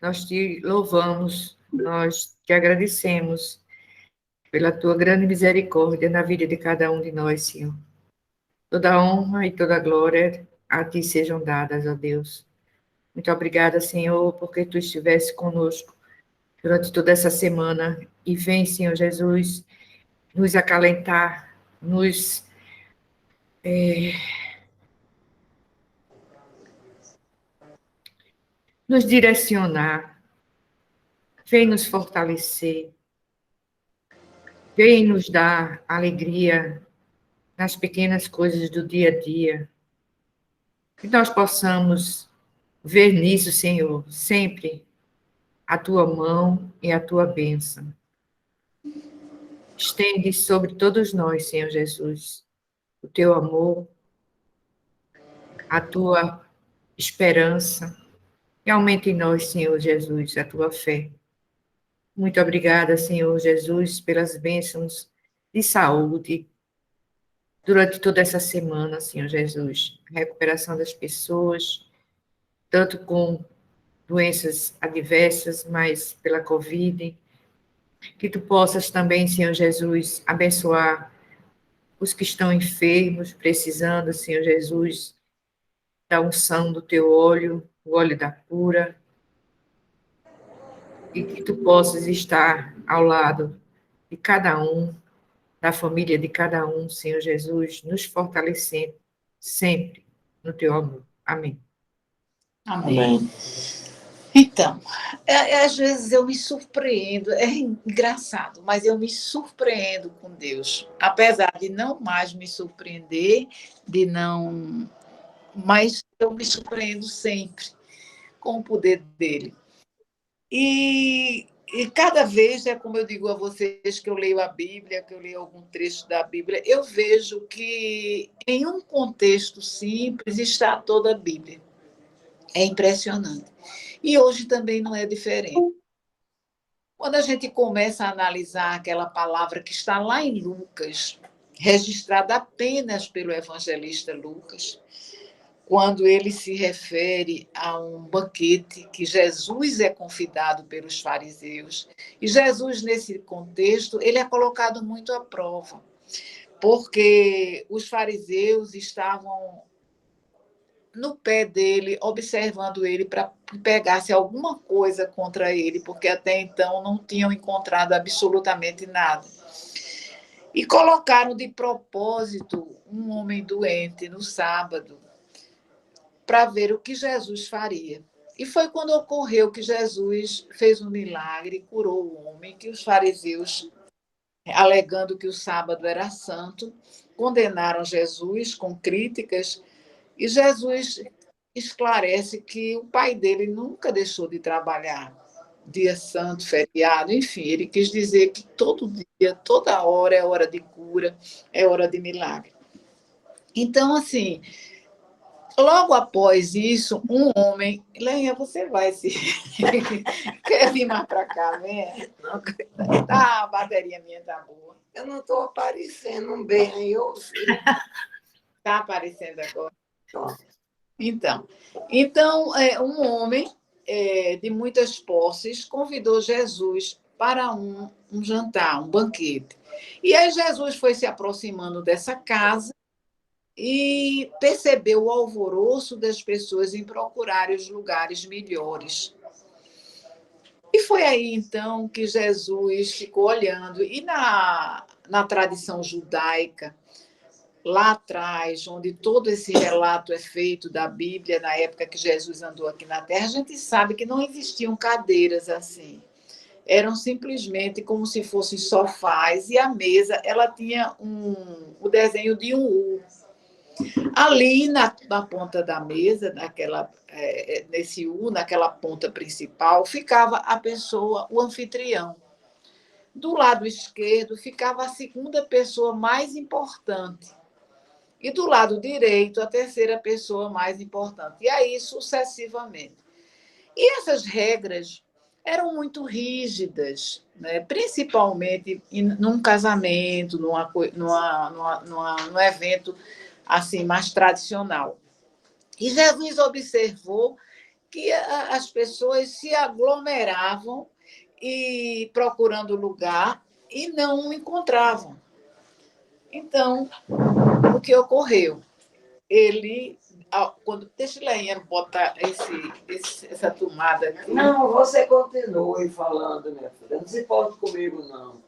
nós te louvamos, nós te agradecemos pela tua grande misericórdia na vida de cada um de nós, Senhor. Toda a honra e toda a glória a ti sejam dadas, ó Deus. Muito obrigada, Senhor, porque tu estivesse conosco durante toda essa semana. E vem, Senhor Jesus, nos acalentar, nos direcionar, vem nos fortalecer, vem nos dar alegria nas pequenas coisas do dia a dia. Que nós possamos ver nisso, Senhor, sempre a tua mão e a tua bênção. Estende sobre todos nós, Senhor Jesus, o teu amor, a tua esperança, e aumente em nós, Senhor Jesus, a tua fé. Muito obrigada, Senhor Jesus, pelas bênçãos de saúde durante toda essa semana, Senhor Jesus. A recuperação das pessoas, tanto com doenças adversas, mas pela Covid. Que tu possas também, Senhor Jesus, abençoar os que estão enfermos, precisando, Senhor Jesus, da unção do teu óleo, o óleo da cura, e que tu possas estar ao lado de cada um, da família de cada um, Senhor Jesus, nos fortalecendo sempre no teu amor. Amém. Amém. Então, às vezes eu me surpreendo, é engraçado, mas eu me surpreendo com Deus, apesar de não mais me surpreender, mas eu me surpreendo sempre com o poder dele. E cada vez, é como eu digo a vocês, que eu leio a Bíblia, que eu leio algum trecho da Bíblia, eu vejo que em um contexto simples está toda a Bíblia. É impressionante. E hoje também não é diferente. Quando a gente começa a analisar aquela palavra que está lá em Lucas, registrada apenas pelo evangelista Lucas, quando ele se refere a um banquete que Jesus é convidado pelos fariseus. E Jesus, nesse contexto, ele é colocado muito à prova, porque os fariseus estavam no pé dele, observando ele para que pegasse alguma coisa contra ele, porque até então não tinham encontrado absolutamente nada. E colocaram de propósito um homem doente no sábado, para ver o que Jesus faria. E foi quando ocorreu que Jesus fez um milagre, curou o homem, que os fariseus, alegando que o sábado era santo, condenaram Jesus com críticas, e Jesus esclarece que o pai dele nunca deixou de trabalhar, dia santo, feriado, enfim, ele quis dizer que todo dia, toda hora é hora de cura, é hora de milagre. Então, assim, logo após isso, um homem... Lenha, você vai se... Quer vir mais para cá, né? Tá, a bateria minha tá boa. Eu não estou aparecendo bem aí, eu... Tá aparecendo agora? Tô. Então um homem de muitas posses convidou Jesus para um jantar, um banquete. E aí Jesus foi se aproximando dessa casa e percebeu o alvoroço das pessoas em procurarem os lugares melhores. E foi aí, então, que Jesus ficou olhando. E na tradição judaica, lá atrás, onde todo esse relato é feito da Bíblia, na época que Jesus andou aqui na Terra, a gente sabe que não existiam cadeiras assim. Eram simplesmente como se fossem sofás, e a mesa ela tinha o desenho de um U. Ali na ponta da mesa, nesse U, naquela ponta principal, ficava a pessoa, o anfitrião. Do lado esquerdo ficava a segunda pessoa mais importante. E do lado direito, a terceira pessoa mais importante. E aí, sucessivamente. E essas regras eram muito rígidas, né? Principalmente num casamento, num evento assim mais tradicional. E Jesus observou que as pessoas se aglomeravam e procurando lugar e não encontravam. Então, o que ocorreu? Ele, quando deixa Leinha botar essa tomada aqui. Não, você continue falando, minha filha. Não se pode comigo, não.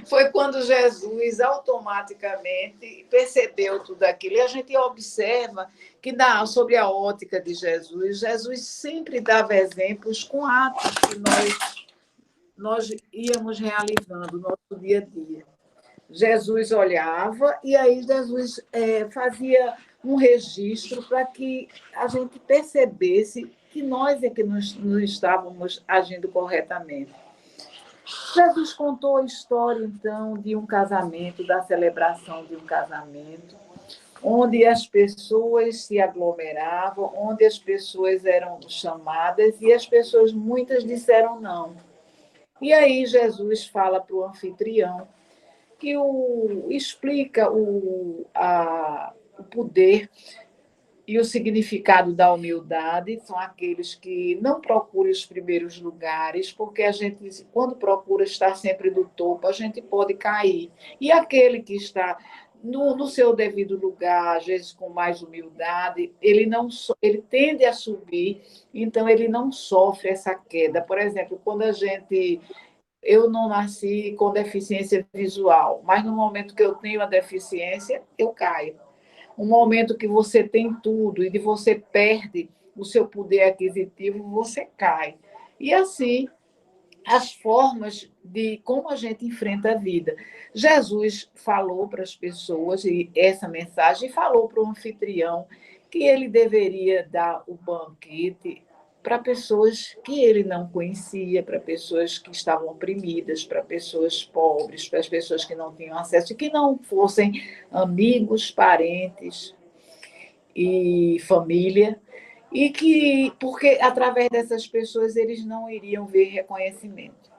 Foi quando Jesus automaticamente percebeu tudo aquilo. E a gente observa que, sobre a ótica de Jesus, Jesus sempre dava exemplos com atos que nós íamos realizando no nosso dia a dia. Jesus olhava e aí Jesus fazia um registro para que a gente percebesse que nós é que não estávamos agindo corretamente. Jesus contou a história, então, de um casamento, da celebração de um casamento, onde as pessoas se aglomeravam, onde as pessoas eram chamadas e as pessoas, muitas, disseram não. E aí Jesus fala para o anfitrião, que explica o poder e o significado da humildade. São aqueles que não procuram os primeiros lugares, porque a gente, quando procura estar sempre do topo, a gente pode cair. E aquele que está no seu devido lugar, às vezes com mais humildade, ele tende a subir, então ele não sofre essa queda. Por exemplo, quando eu não nasci com deficiência visual, mas no momento que eu tenho a deficiência, eu caio. Um momento que você tem tudo e de você perde o seu poder aquisitivo, você cai. E assim, as formas de como a gente enfrenta a vida. Jesus falou para as pessoas e essa mensagem, falou para o anfitrião que ele deveria dar o banquete para pessoas que ele não conhecia, para pessoas que estavam oprimidas, para pessoas pobres, para as pessoas que não tinham acesso, e que não fossem amigos, parentes e família, e que, porque através dessas pessoas eles não iriam ver reconhecimento.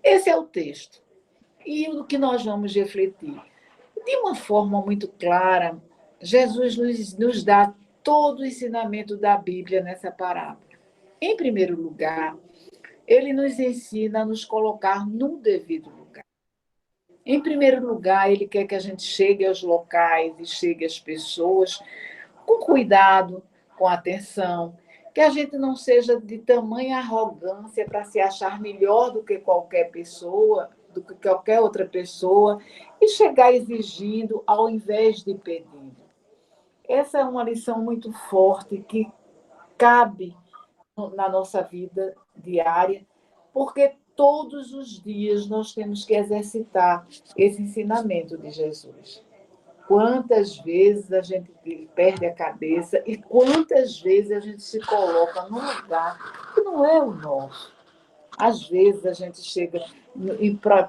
Esse é o texto. E o que nós vamos refletir? De uma forma muito clara, Jesus nos dá todo o ensinamento da Bíblia nessa parábola. Em primeiro lugar, ele nos ensina a nos colocar no devido lugar. Em primeiro lugar, ele quer que a gente chegue aos locais e chegue às pessoas com cuidado, com atenção, que a gente não seja de tamanha arrogância para se achar melhor do que qualquer pessoa, do que qualquer outra pessoa, e chegar exigindo ao invés de pedindo. Essa é uma lição muito forte que cabe na nossa vida diária, porque todos os dias nós temos que exercitar esse ensinamento de Jesus. Quantas vezes a gente perde a cabeça e quantas vezes a gente se coloca num lugar que não é o nosso. Às vezes a gente chega,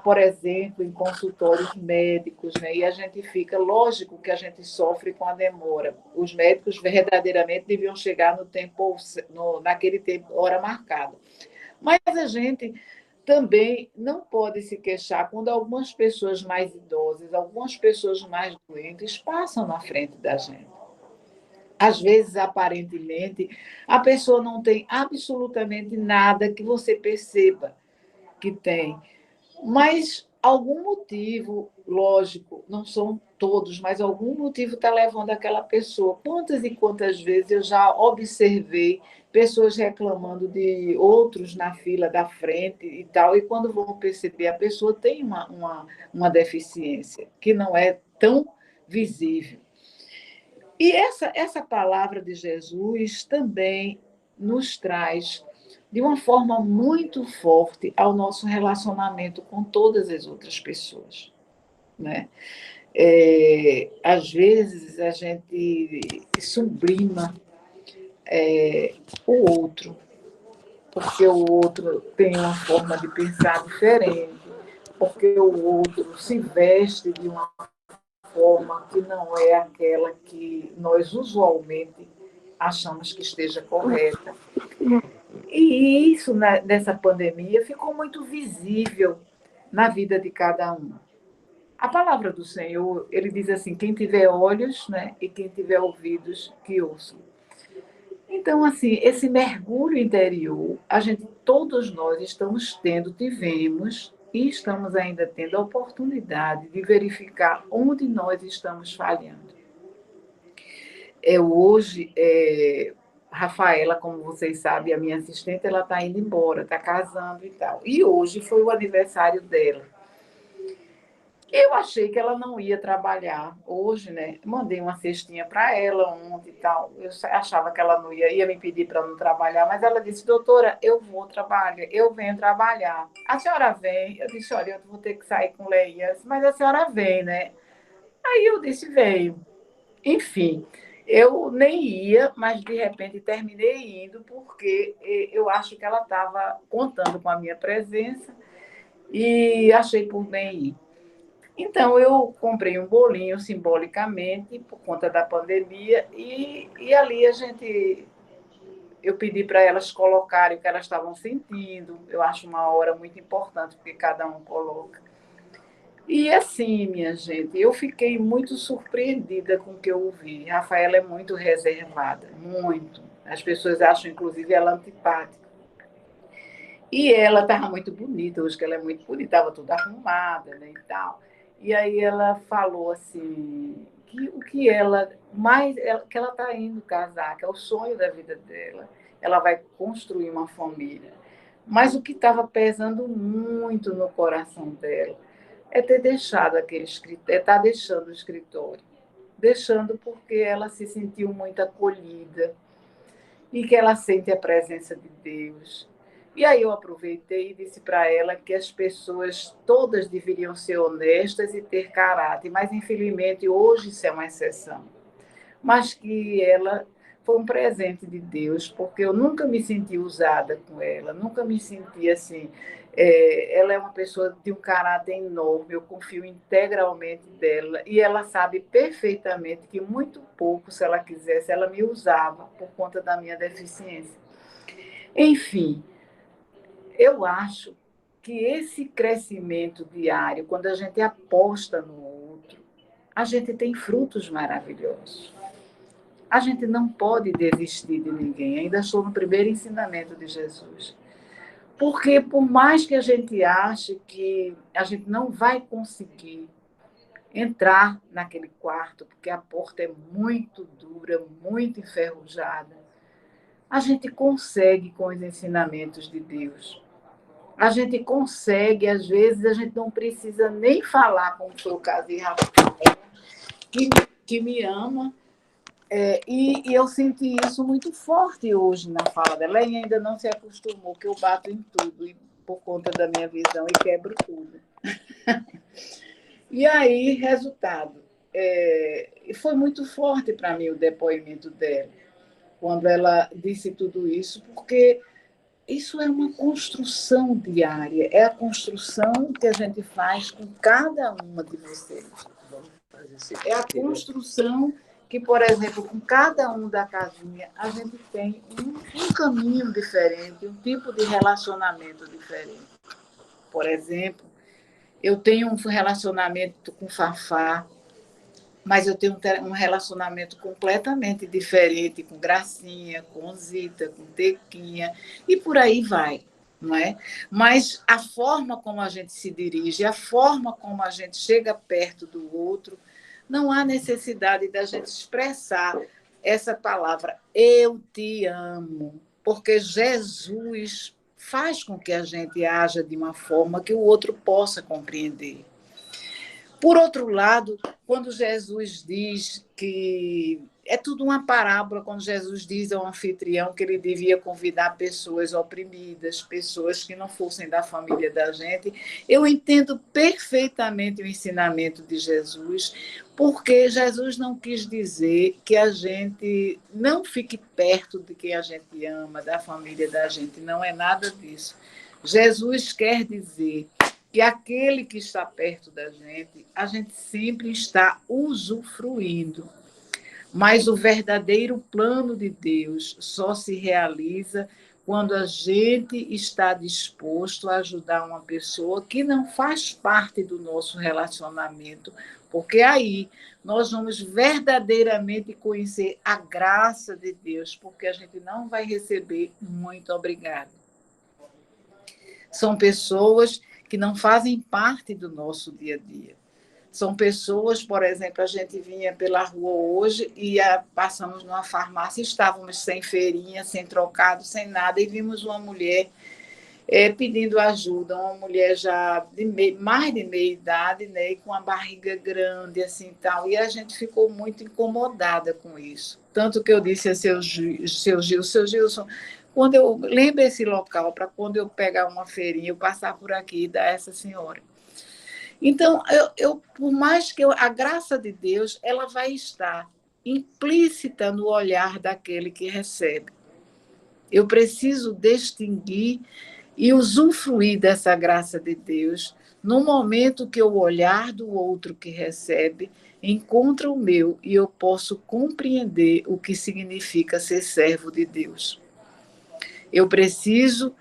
por exemplo, em consultórios médicos, né, e a gente fica, lógico que a gente sofre com a demora. Os médicos verdadeiramente deviam chegar naquele tempo, hora marcada. Mas a gente também não pode se queixar quando algumas pessoas mais idosas, algumas pessoas mais doentes passam na frente da gente. Às vezes, aparentemente, a pessoa não tem absolutamente nada que você perceba que tem, mas algum motivo, lógico, não são todos, mas algum motivo está levando aquela pessoa. Quantas e quantas vezes eu já observei pessoas reclamando de outros na fila da frente e tal, e quando vão perceber, a pessoa tem uma deficiência que não é tão visível. E essa palavra de Jesus também nos traz de uma forma muito forte ao nosso relacionamento com todas as outras pessoas, né? Às vezes a gente sublima o outro, porque o outro tem uma forma de pensar diferente, porque o outro se veste de uma forma que não é aquela que nós usualmente achamos que esteja correta. E isso, nessa pandemia, ficou muito visível na vida de cada um. A palavra do Senhor, ele diz assim, quem tiver olhos, né, e quem tiver ouvidos, que ouçam. Então, assim, esse mergulho interior, todos nós tivemos e estamos ainda tendo a oportunidade de verificar onde nós estamos falhando. Hoje, Rafaela, como vocês sabem, a minha assistente, ela está indo embora, está casando e tal. E hoje foi o aniversário dela. Eu achei que ela não ia trabalhar hoje, né? Mandei uma cestinha para ela ontem e tal. Eu achava que ela não ia me pedir para não trabalhar, mas ela disse: doutora, eu vou trabalhar, eu venho trabalhar. A senhora vem? Eu disse: olha, eu vou ter que sair com Leia, mas a senhora vem, né? Aí eu disse: veio. Enfim, eu nem ia, mas de repente terminei indo, porque eu acho que ela estava contando com a minha presença e achei por bem ir. Então, eu comprei um bolinho simbolicamente por conta da pandemia e ali eu pedi para elas colocarem o que elas estavam sentindo. Eu acho uma hora muito importante, porque cada um coloca. E assim, minha gente, eu fiquei muito surpreendida com o que eu ouvi. Rafaela é muito reservada, muito. As pessoas acham, inclusive, ela antipática. E ela estava muito bonita, hoje que ela é muito bonita, estava toda arrumada, né, e tal. E aí ela falou assim, que o que ela mais, que ela está indo casar, que é o sonho da vida dela, ela vai construir uma família. Mas o que estava pesando muito no coração dela é ter deixado aquele escritório, estar deixando o escritório, deixando porque ela se sentiu muito acolhida e que ela sente a presença de Deus. E aí eu aproveitei e disse para ela que as pessoas todas deveriam ser honestas e ter caráter, mas infelizmente hoje isso é uma exceção. Mas que ela foi um presente de Deus, porque eu nunca me senti usada com ela, nunca me senti assim. Ela é uma pessoa de um caráter enorme, eu confio integralmente dela, e ela sabe perfeitamente que muito pouco, se ela quisesse, ela me usava por conta da minha deficiência. Enfim, eu acho que esse crescimento diário, quando a gente aposta no outro, a gente tem frutos maravilhosos. A gente não pode desistir de ninguém. Ainda estou no primeiro ensinamento de Jesus. Porque, por mais que a gente ache que a gente não vai conseguir entrar naquele quarto, porque a porta é muito dura, muito enferrujada, a gente consegue com os ensinamentos de Deus. A gente consegue, às vezes, a gente não precisa nem falar, como foi o caso de Rafael, que me ama. E eu senti isso muito forte hoje na fala dela. E ainda não se acostumou que eu bato em tudo, e por conta da minha visão, e quebro tudo. E aí, resultado, foi muito forte para mim o depoimento dela, quando ela disse tudo isso, porque isso é uma construção diária, é a construção que a gente faz com cada uma de vocês. É a construção que, por exemplo, com cada um da casinha, a gente tem um caminho diferente, um tipo de relacionamento diferente. Por exemplo, eu tenho um relacionamento com Fafá, mas eu tenho um relacionamento completamente diferente com Gracinha, com Zita, com Tequinha, e por aí vai, não é? Mas a forma como a gente se dirige, a forma como a gente chega perto do outro, não há necessidade da gente expressar essa palavra, eu te amo, porque Jesus faz com que a gente haja de uma forma que o outro possa compreender. Por outro lado, quando Jesus diz que é tudo uma parábola, quando Jesus diz ao anfitrião que ele devia convidar pessoas oprimidas, pessoas que não fossem da família da gente, eu entendo perfeitamente o ensinamento de Jesus, porque Jesus não quis dizer que a gente não fique perto de quem a gente ama, da família da gente, não é nada disso. Jesus quer dizer que aquele que está perto da gente, a gente sempre está usufruindo. Mas o verdadeiro plano de Deus só se realiza quando a gente está disposto a ajudar uma pessoa que não faz parte do nosso relacionamento, porque aí nós vamos verdadeiramente conhecer a graça de Deus, porque a gente não vai receber muito obrigado. São pessoas que não fazem parte do nosso dia a dia. São pessoas, por exemplo, a gente vinha pela rua hoje e passamos numa farmácia, estávamos sem feirinha, sem trocado, sem nada, e vimos uma mulher pedindo ajuda, uma mulher já mais de meia idade, né, com a barriga grande, assim, tal, e a gente ficou muito incomodada com isso. Tanto que eu disse a seu Gilson, quando eu lembro esse local, para quando eu pegar uma feirinha, eu passar por aqui e dar a essa senhora. Então, por mais que a graça de Deus, ela vai estar implícita no olhar daquele que recebe. Eu preciso distinguir e usufruir dessa graça de Deus no momento que o olhar do outro que recebe encontra o meu e eu posso compreender o que significa ser servo de Deus. Eu preciso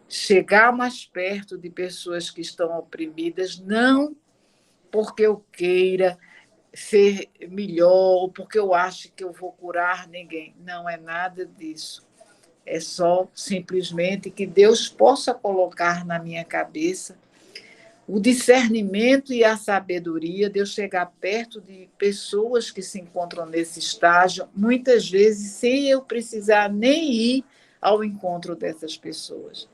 chegar mais perto de pessoas que estão oprimidas, não porque eu queira ser melhor ou porque eu acho que eu vou curar ninguém. Não é nada disso. É só simplesmente que Deus possa colocar na minha cabeça o discernimento e a sabedoria de eu chegar perto de pessoas que se encontram nesse estágio, muitas vezes sem eu precisar nem ir ao encontro dessas pessoas.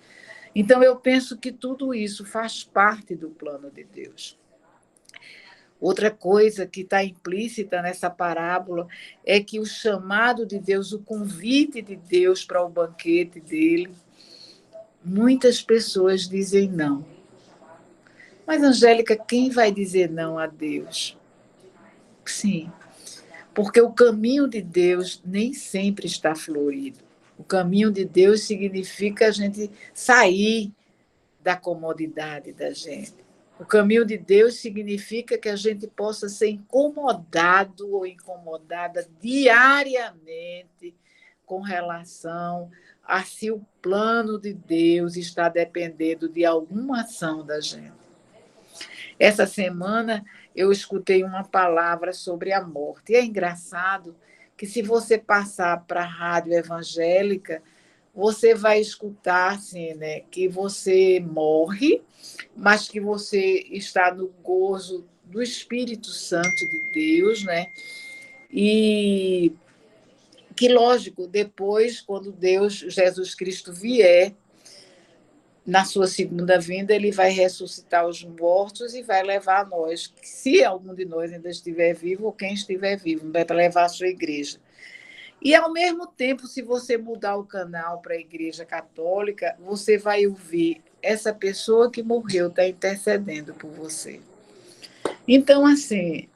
Então, eu penso que tudo isso faz parte do plano de Deus. Outra coisa que está implícita nessa parábola é que o chamado de Deus, o convite de Deus para o banquete dele, muitas pessoas dizem não. Mas, Angélica, quem vai dizer não a Deus? Sim, porque o caminho de Deus nem sempre está florido. O caminho de Deus significa a gente sair da comodidade da gente. O caminho de Deus significa que a gente possa ser incomodado ou incomodada diariamente com relação a se o plano de Deus está dependendo de alguma ação da gente. Essa semana eu escutei uma palavra sobre a morte. E é engraçado que se você passar para a rádio evangélica, você vai escutar assim, né, que você morre, mas que você está no gozo do Espírito Santo de Deus, né? E que, lógico, depois, quando Jesus Cristo vier, na sua segunda vinda, ele vai ressuscitar os mortos e vai levar nós, se algum de nós ainda estiver vivo, ou quem estiver vivo, vai levar a sua igreja. E, ao mesmo tempo, se você mudar o canal para a Igreja Católica, você vai ouvir essa pessoa que morreu está intercedendo por você. Então, assim,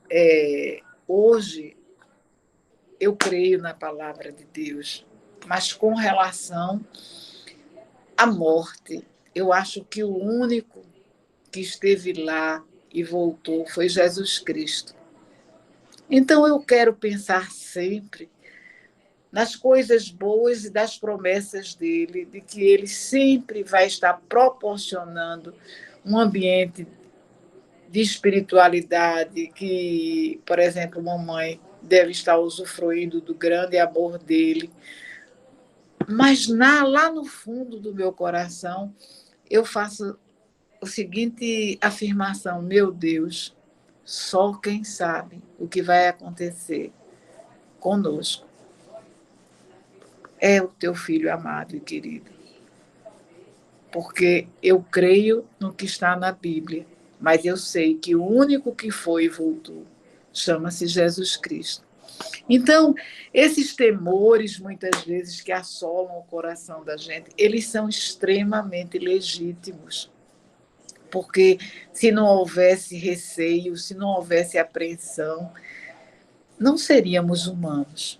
hoje eu creio na palavra de Deus, mas com relação à morte, eu acho que o único que esteve lá e voltou foi Jesus Cristo. Então, eu quero pensar sempre nas coisas boas e das promessas dele, de que ele sempre vai estar proporcionando um ambiente de espiritualidade, que, por exemplo, mamãe deve estar usufruindo do grande amor dele. Mas lá no fundo do meu coração, eu faço a seguinte afirmação: meu Deus, só quem sabe o que vai acontecer conosco é o teu filho amado e querido. Porque eu creio no que está na Bíblia, mas eu sei que o único que foi e voltou chama-se Jesus Cristo. Então, esses temores, muitas vezes, que assolam o coração da gente, eles são extremamente legítimos. Porque se não houvesse receio, se não houvesse apreensão, não seríamos humanos.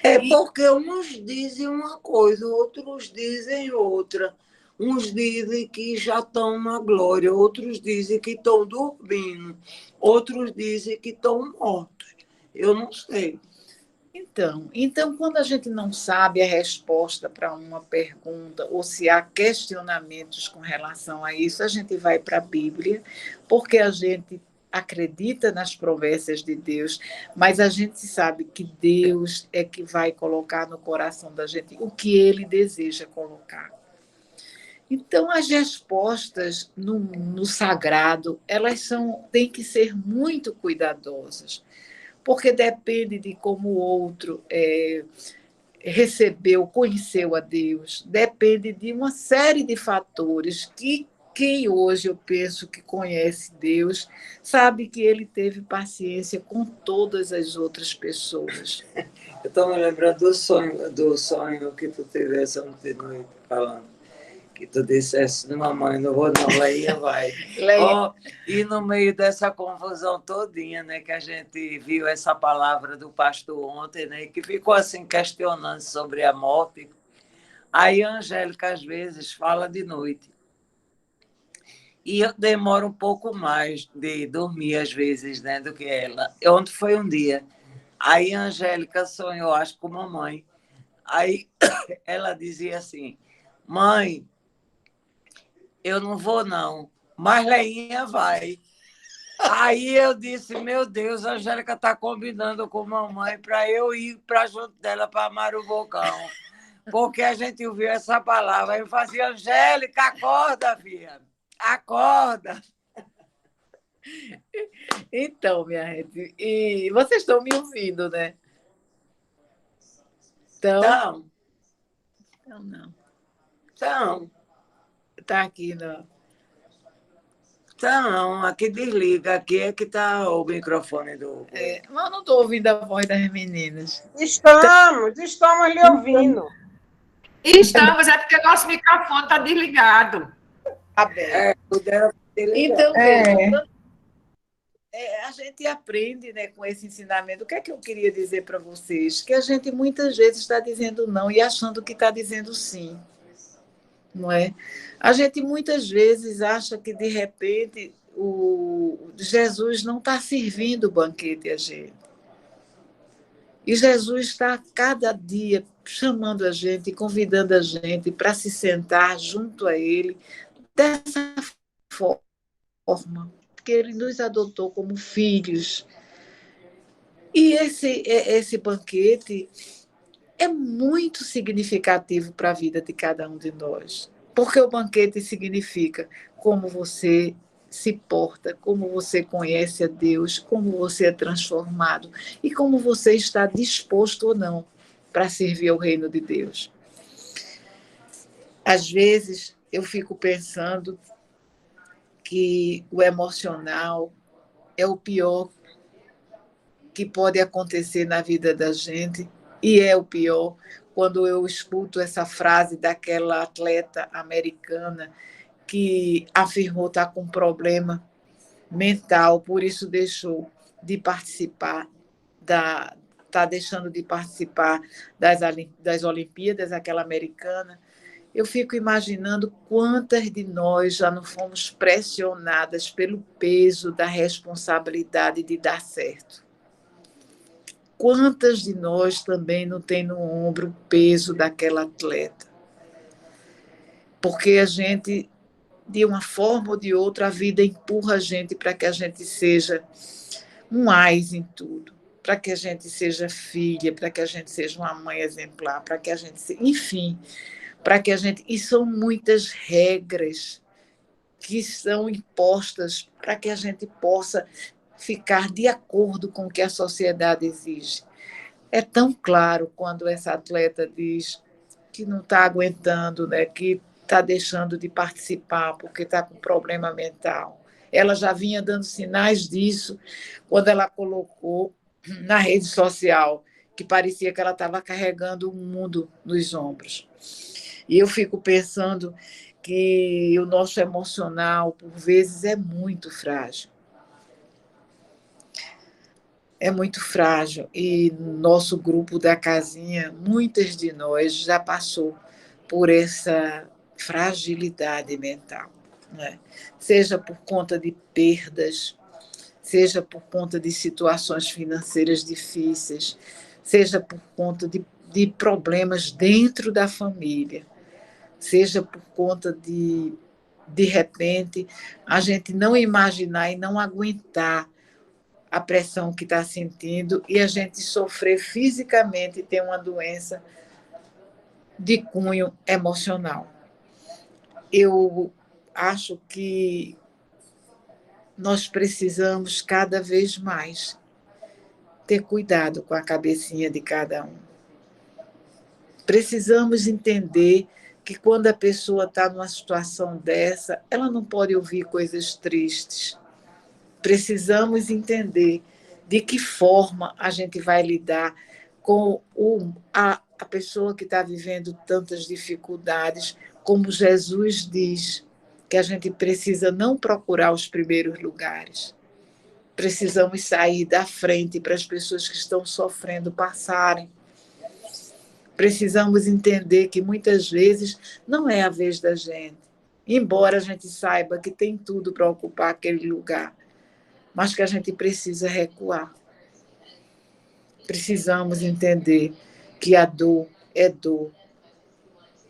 É porque uns dizem uma coisa, outros dizem outra. Uns dizem que já estão na glória, outros dizem que estão dormindo, outros dizem que estão mortos. Eu não sei. Então, quando a gente não sabe a resposta para uma pergunta, ou se há questionamentos com relação a isso, a gente vai para a Bíblia, porque a gente acredita nas promessas de Deus, mas a gente sabe que Deus é que vai colocar no coração da gente o que Ele deseja colocar. Então, as respostas no sagrado, têm que ser muito cuidadosas, porque depende de como o outro recebeu, conheceu a Deus, depende de uma série de fatores que quem hoje eu penso que conhece Deus sabe que ele teve paciência com todas as outras pessoas. Eu estou me lembrando do sonho que tu tivesse ontem de noite falando. Que tu dissesse, mamãe, não vou não, Leia vai. Oh, e no meio dessa confusão todinha, né, que a gente viu essa palavra do pastor ontem, né, que ficou assim questionando sobre a morte, aí a Angélica às vezes fala de noite. E eu demoro um pouco mais de dormir às vezes, né, do que ela. Ontem foi um dia. Aí a Angélica sonhou, acho, com mamãe. Aí ela dizia assim, mãe, eu não vou, não. Mas Leinha vai. Aí eu disse, meu Deus, a Angélica está combinando com a mamãe para eu ir para junto dela para amar o vulcão. Porque a gente ouviu essa palavra. Aí eu fazia, Angélica, acorda, filha. Acorda. Então, minha gente, e vocês estão me ouvindo, né? Então, não. Então, Está aqui, não. Então, aqui desliga, aqui é que está o microfone do. Mas não estou ouvindo a voz das meninas. Estamos lhe ouvindo. Estamos, é porque nosso microfone está desligado. O dela tá Então, desligado. a gente aprende, né, com esse ensinamento. O que é que eu queria dizer para vocês? Que a gente muitas vezes está dizendo não e achando que está dizendo sim. Não é? A gente muitas vezes acha que, de repente, o Jesus não está servindo o banquete a gente. E Jesus está, cada dia, chamando a gente, convidando a gente para se sentar junto a Ele dessa forma, porque Ele nos adotou como filhos. E esse banquete é muito significativo para a vida de cada um de nós, porque o banquete significa como você se porta, como você conhece a Deus, como você é transformado e como você está disposto ou não para servir ao reino de Deus. Às vezes, eu fico pensando que o emocional é o pior que pode acontecer na vida da gente, e é o pior quando eu escuto essa frase daquela atleta americana que afirmou estar com problema mental, por isso deixou de participar está deixando de participar das Olimpíadas, aquela americana. Eu fico imaginando quantas de nós já não fomos pressionadas pelo peso da responsabilidade de dar certo. Quantas de nós também não tem no ombro o peso daquela atleta? Porque a gente, de uma forma ou de outra, a vida empurra a gente para que a gente seja um ás em tudo, para que a gente seja filha, para que a gente seja uma mãe exemplar, para que a gente seja, enfim, para que a gente... E são muitas regras que são impostas para que a gente possa ficar de acordo com o que a sociedade exige. É tão claro quando essa atleta diz que não está aguentando, né, que está deixando de participar porque está com problema mental. Ela já vinha dando sinais disso quando ela colocou na rede social que parecia que ela estava carregando o mundo nos ombros. E eu fico pensando que o nosso emocional, por vezes, é muito frágil. É muito frágil. E no nosso grupo da casinha, muitas de nós já passou por essa fragilidade mental, né? Seja por conta de perdas, seja por conta de situações financeiras difíceis, seja por conta de problemas dentro da família, seja por conta de repente, a gente não imaginar e não aguentar a pressão que está sentindo e a gente sofrer fisicamente e ter uma doença de cunho emocional. Eu acho que nós precisamos cada vez mais ter cuidado com a cabecinha de cada um. Precisamos entender que quando a pessoa está numa situação dessa, ela não pode ouvir coisas tristes. Precisamos entender de que forma a gente vai lidar com a pessoa que está vivendo tantas dificuldades, como Jesus diz, que a gente precisa não procurar os primeiros lugares. Precisamos sair da frente para as pessoas que estão sofrendo passarem. Precisamos entender que muitas vezes não é a vez da gente, embora a gente saiba que tem tudo para ocupar aquele lugar, mas que a gente precisa recuar. Precisamos entender que a dor é dor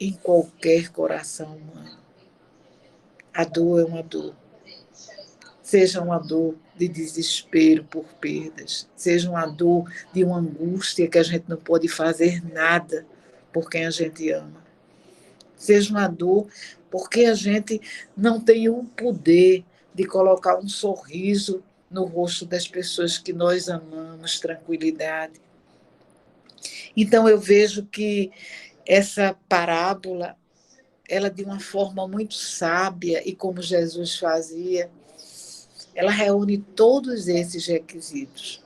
em qualquer coração humano. A dor é uma dor. Seja uma dor de desespero por perdas, seja uma dor de uma angústia que a gente não pode fazer nada por quem a gente ama. Seja uma dor porque a gente não tem o poder de colocar um sorriso no rosto das pessoas que nós amamos, tranquilidade. Então eu vejo que essa parábola, ela de uma forma muito sábia, e como Jesus fazia, ela reúne todos esses requisitos.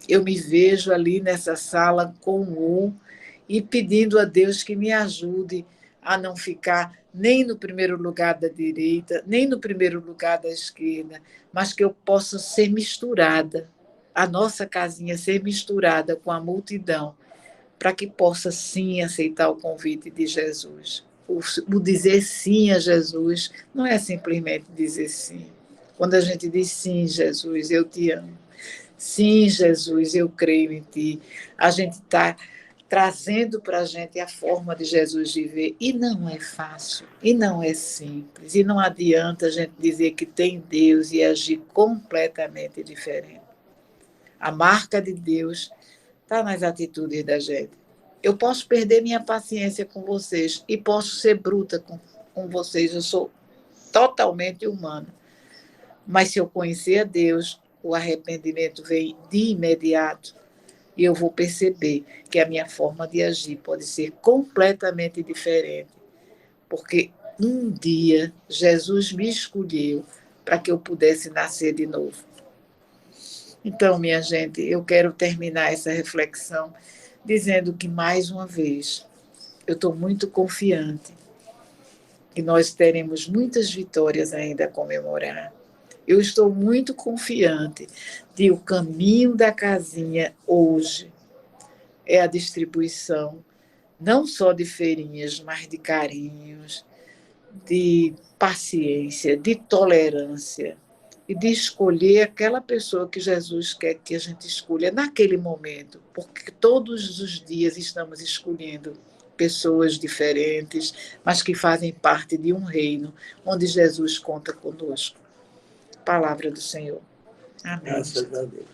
Eu me vejo ali nessa sala com e pedindo a Deus que me ajude a não ficar nem no primeiro lugar da direita, nem no primeiro lugar da esquerda, mas que eu possa ser misturada, a nossa casinha ser misturada com a multidão, para que possa sim aceitar o convite de Jesus. O dizer sim a Jesus não é simplesmente dizer sim. Quando a gente diz sim, Jesus, eu te amo. Sim, Jesus, eu creio em ti. A gente está trazendo para a gente a forma de Jesus viver. E não é fácil, e não é simples. E não adianta a gente dizer que tem Deus e agir completamente diferente. A marca de Deus está nas atitudes da gente. Eu posso perder minha paciência com vocês e posso ser bruta com vocês. Eu sou totalmente humana. Mas se eu conhecer a Deus, o arrependimento vem de imediato e eu vou perceber que a minha forma de agir pode ser completamente diferente, porque um dia Jesus me escolheu para que eu pudesse nascer de novo. Então, minha gente, eu quero terminar essa reflexão dizendo que, mais uma vez, eu estou muito confiante que nós teremos muitas vitórias ainda a comemorar. Eu estou muito confiante de o caminho da casinha hoje é a distribuição não só de feirinhas, mas de carinhos, de paciência, de tolerância e de escolher aquela pessoa que Jesus quer que a gente escolha naquele momento, porque todos os dias estamos escolhendo pessoas diferentes, mas que fazem parte de um reino onde Jesus conta conosco. Palavra do Senhor. Amém. Graças a Deus.